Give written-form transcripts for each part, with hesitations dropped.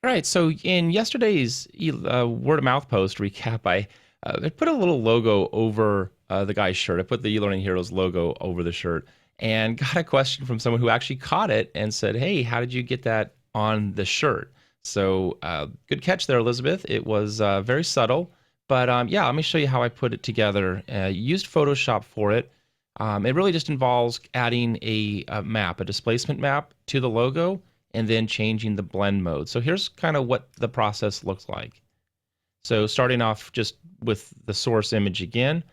All right, so in yesterday's word of mouth post recap, I put a little logo over the guy's shirt. I put the eLearning Heroes logo over the shirt and got a question from someone who actually caught it and said, "Hey, how did you get that on the shirt?" So good catch there, Elizabeth. It was very subtle, but yeah, let me show you how I put it together. Used Photoshop for it. It really just involves adding a map, a displacement map to the logo, and then changing the blend mode. So here's kind of what the process looks like. So starting off just with the source image again,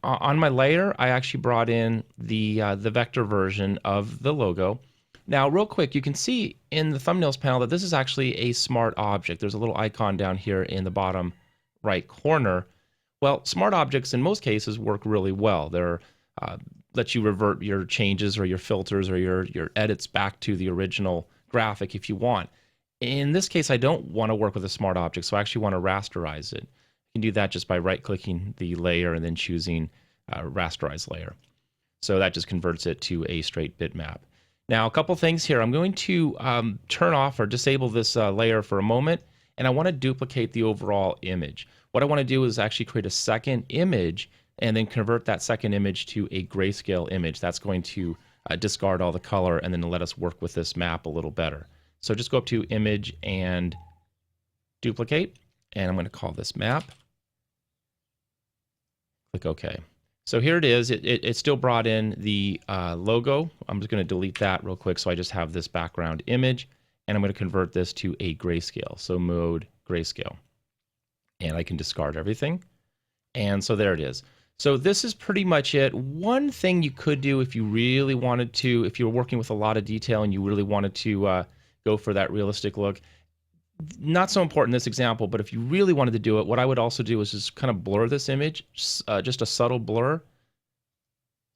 on my layer, I actually brought in the vector version of the logo. Now, real quick, you can see in the thumbnails panel that this is actually a smart object. There's a little icon down here in the bottom right corner. Well, smart objects in most cases work really well. They're let you revert your changes or your filters or your edits back to the original graphic if you want. In this case, I don't want to work with a smart object, so I actually want to rasterize it. You can do that just by right-clicking the layer and then choosing rasterize layer. So that just converts it to a straight bitmap. Now, a couple things here. I'm going to turn off or disable this layer for a moment, and I want to duplicate the overall image. What I want to do is actually create a second image and then convert that second image to a grayscale image. That's going to discard all the color and then let us work with this map a little better. So just go up to image and duplicate, and I'm going to call this map. Click OK. So here it is. It still brought in the logo. I'm just going to delete that real quick so I just have this background image, and I'm going to convert this to a grayscale. So mode grayscale. And I can discard everything. And so there it is. So this is pretty much it. One thing you could do if you really wanted to, if you're working with a lot of detail and you really wanted to go for that realistic look, not so important in this example, but if you really wanted to do it, what I would also do is just kind of blur this image, just a subtle blur.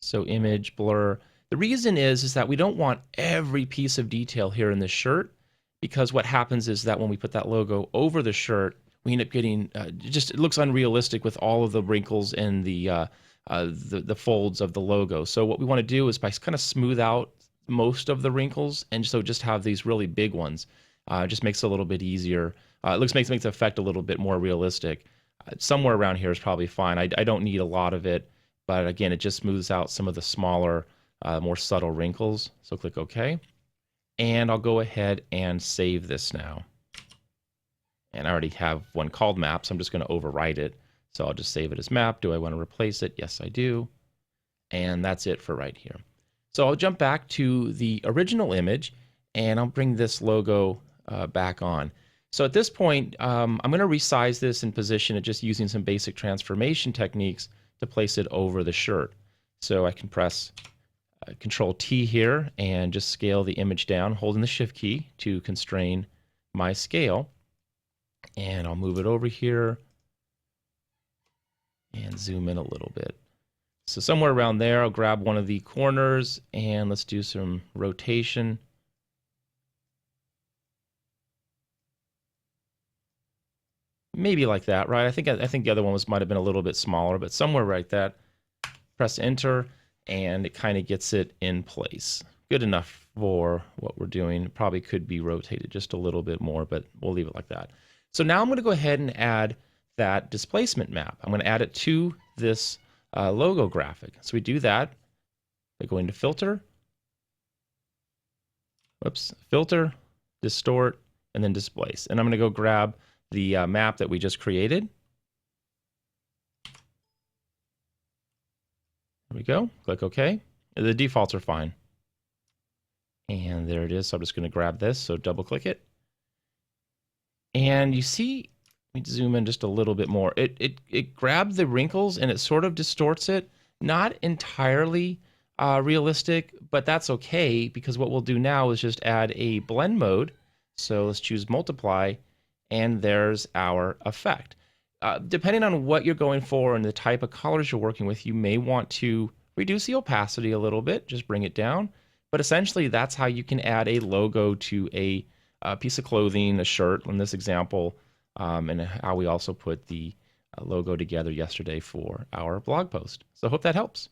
So image blur. The reason is that we don't want every piece of detail here in this shirt, because what happens is that when we put that logo over the shirt, we end up getting just it looks unrealistic with all of the wrinkles and the folds of the logo. So what we want to do is by kind of smooth out most of the wrinkles, and so just have these really big ones. Just makes it a little bit easier. Makes the effect a little bit more realistic. Somewhere around here is probably fine. I don't need a lot of it, but again, it just smooths out some of the smaller, more subtle wrinkles. So click OK, and I'll go ahead and save this now. And I already have one called map, so I'm just going to overwrite it. So I'll just save it as map. Do I want to replace it? Yes, I do. And that's it for right here. So I'll jump back to the original image, and I'll bring this logo back on. So at this point, I'm going to resize this and position it just using some basic transformation techniques to place it over the shirt. So I can press Control T here and just scale the image down, holding the Shift key to constrain my scale. And I'll move it over here and zoom in a little bit. So somewhere around there, I'll grab one of the corners and let's do some rotation. Maybe like that, right? I think the other one might have been a little bit smaller, but somewhere right there. Press Enter, and it kind of gets it in place. Good enough for what we're doing. It probably could be rotated just a little bit more, but we'll leave it like that. So now I'm going to go ahead and add that displacement map. I'm going to add it to this logo graphic. So we do that by going to Filter, Filter, Distort, and then Displace. And I'm going to go grab the map that we just created. There we go. Click OK. The defaults are fine. And there it is. So I'm just going to grab this. So double click it. And you see, let me zoom in just a little bit more. It grabbed the wrinkles and it sort of distorts it. Not entirely realistic, but that's okay, because what we'll do now is just add a blend mode. So let's choose multiply, and there's our effect. Depending on what you're going for and the type of colors you're working with, you may want to reduce the opacity a little bit, just bring it down. But essentially, that's how you can add a logo to a piece of clothing, a shirt in this example, and how we also put the logo together yesterday for our blog post. So I hope that helps.